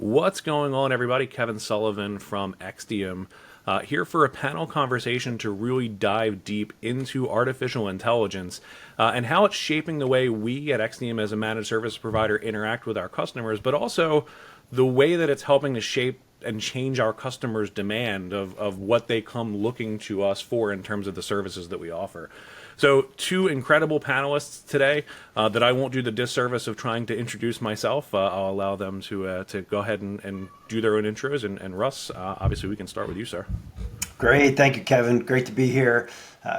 What's going on, everybody? Kevin Sullivan from XTIUM here for a panel conversation to really dive deep into artificial intelligence and how it's shaping the way we at XTIUM as a managed service provider interact with our customers, but also the way that it's helping to shape and change our customers' demand of what they come looking to us for in terms of the services that we offer. So two incredible panelists today that I won't do the disservice of trying to introduce myself. I'll allow them to go ahead and do their own intros. And Russ, obviously we can start with you, sir. Great. Thank you, Kevin. Great to be here.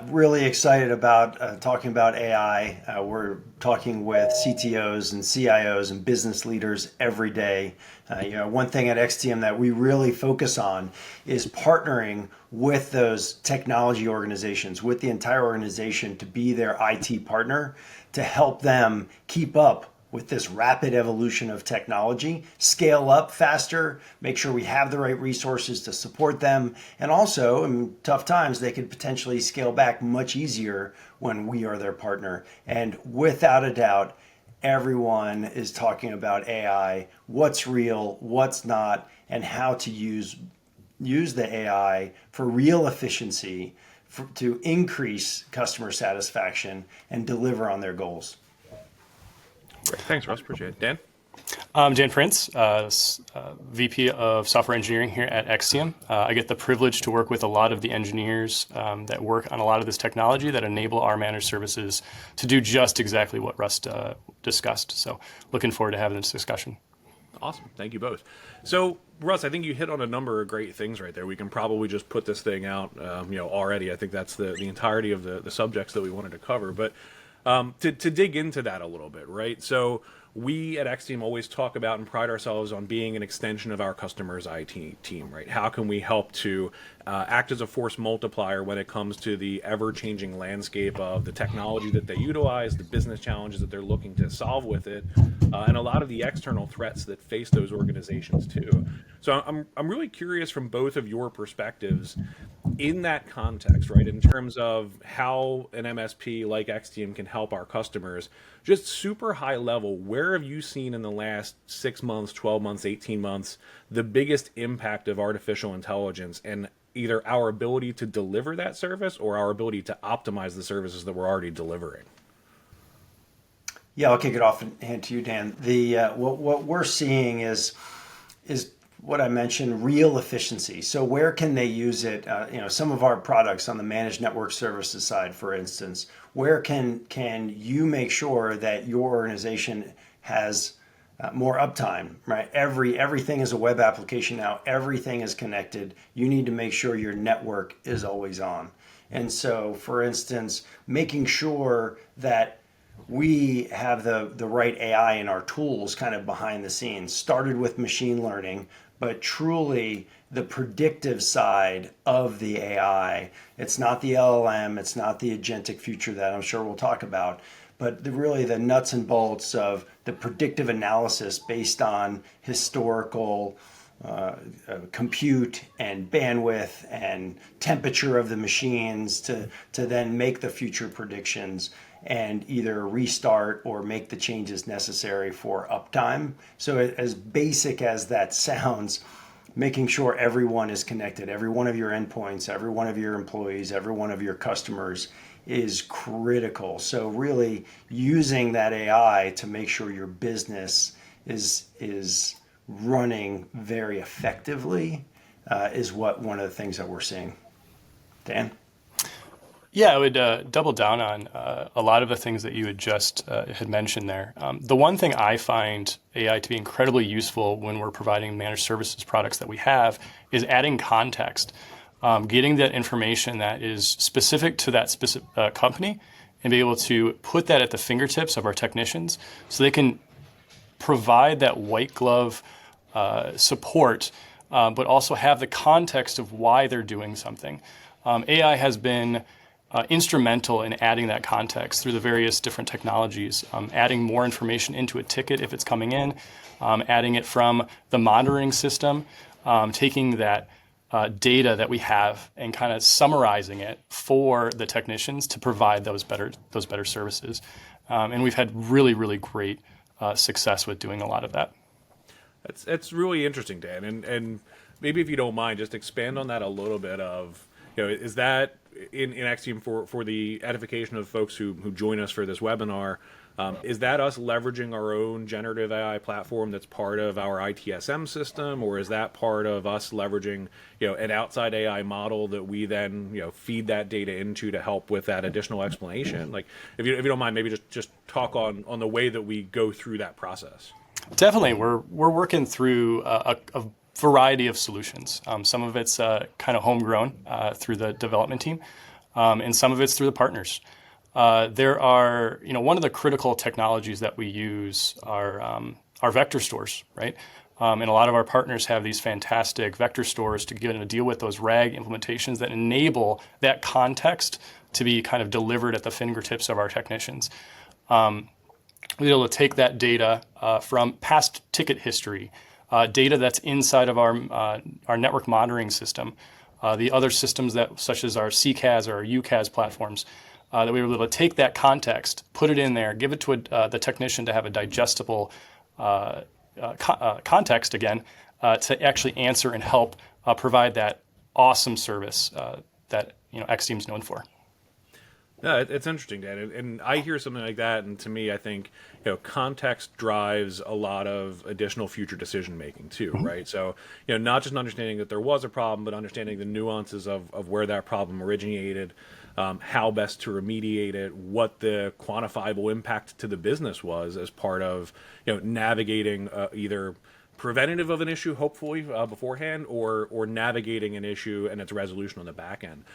Really excited about talking about AI. We're talking with CTOs and CIOs and business leaders every day. One thing at XTIUM that we really focus on is partnering with those technology organizations, with the entire organization to be their IT partner to help them keep up with this rapid evolution of technology, scale up faster, make sure we have the right resources to support them. And also, in tough times, they could potentially scale back much easier when we are their partner. And without a doubt, everyone is talking about AI, what's real, what's not, and how to use the AI for real efficiency to increase customer satisfaction and deliver on their goals. Great. Thanks, Russ. Appreciate it. Dan? I'm Dan Prince, VP of Software Engineering here at XTIUM. I get the privilege to work with a lot of the engineers that work on a lot of this technology that enable our managed services to do just exactly what Russ discussed. So looking forward to having this discussion. Awesome. Thank you both. So, Russ, I think you hit on a number of great things right there. We can probably just put this thing out already. I think that's the entirety of the subjects that we wanted to cover. But to dig into that a little bit, right? So we at XTIUM always talk about and pride ourselves on being an extension of our customers' IT team, right? How can we help to act as a force multiplier when it comes to the ever-changing landscape of the technology that they utilize, the business challenges that they're looking to solve with it, and a lot of the external threats that face those organizations too. So I'm really curious from both of your perspectives in that context, right, in terms of how an MSP like XTIUM can help our customers, just super high level, where have you seen in the last 6 months, 12 months, 18 months, the biggest impact of artificial intelligence and either our ability to deliver that service or our ability to optimize the services that we're already delivering? Yeah, I'll kick it off and hand to you, Dan. What we're seeing is what I mentioned, real efficiency. So where can they use it? Some of our products on the managed network services side, for instance, where can you make sure that your organization has more uptime, right? Everything is a web application now. Everything is connected. You need to make sure your network is always on. And so, for instance, making sure that we have the right AI in our tools kind of behind the scenes, started with machine learning, but truly the predictive side of the AI. It's not the LLM, it's not the agentic future that I'm sure we'll talk about, but really the nuts and bolts of the predictive analysis based on historical compute and bandwidth and temperature of the machines to then make the future predictions and either restart or make the changes necessary for uptime. So as basic as that sounds, making sure everyone is connected, every one of your endpoints, every one of your employees, every one of your customers is critical. So really using that AI to make sure your business is running very effectively is one of the things that we're seeing. Dan? Yeah, I would double down on a lot of the things that you had just had mentioned there. The one thing I find AI to be incredibly useful when we're providing managed services products that we have is adding context, getting that information that is specific to that specific company and be able to put that at the fingertips of our technicians so they can provide that white glove support, but also have the context of why they're doing something. AI has been instrumental in adding that context through the various different technologies, adding more information into a ticket if it's coming in, adding it from the monitoring system, taking that data that we have and kind of summarizing it for the technicians to provide those better services. And we've had really, really great success with doing a lot of that. It's really interesting, Dan, and maybe if you don't mind, just expand on that a little bit. Of is that in XTIUM for the edification of folks who join us for this webinar? Is that us leveraging our own generative AI platform that's part of our ITSM system, or is that part of us leveraging an outside AI model that we then feed that data into to help with that additional explanation? Like, if you don't mind, maybe just talk on the way that we go through that process. Definitely, we're working through a variety of solutions. Some of it's kind of homegrown through the development team, and some of it's through the partners. There are, one of the critical technologies that we use are vector stores, right? And a lot of our partners have these fantastic vector stores to get to deal with those RAG implementations that enable that context to be kind of delivered at the fingertips of our technicians. We're able to take that data from past ticket history, data that's inside of our network monitoring system, the other systems that, such as our CCAS or our UCAS platforms, that we were able to take that context, put it in there, give it to the technician to have a digestible context again, to actually answer and help provide that awesome service that XTIUM is known for. Yeah, it's interesting, Dan, and I hear something like that, and to me, I think context drives a lot of additional future decision making too, right? So not just understanding that there was a problem, but understanding the nuances of where that problem originated, how best to remediate it, what the quantifiable impact to the business was as part of navigating either preventative of an issue, hopefully beforehand, or navigating an issue and its resolution on the back end.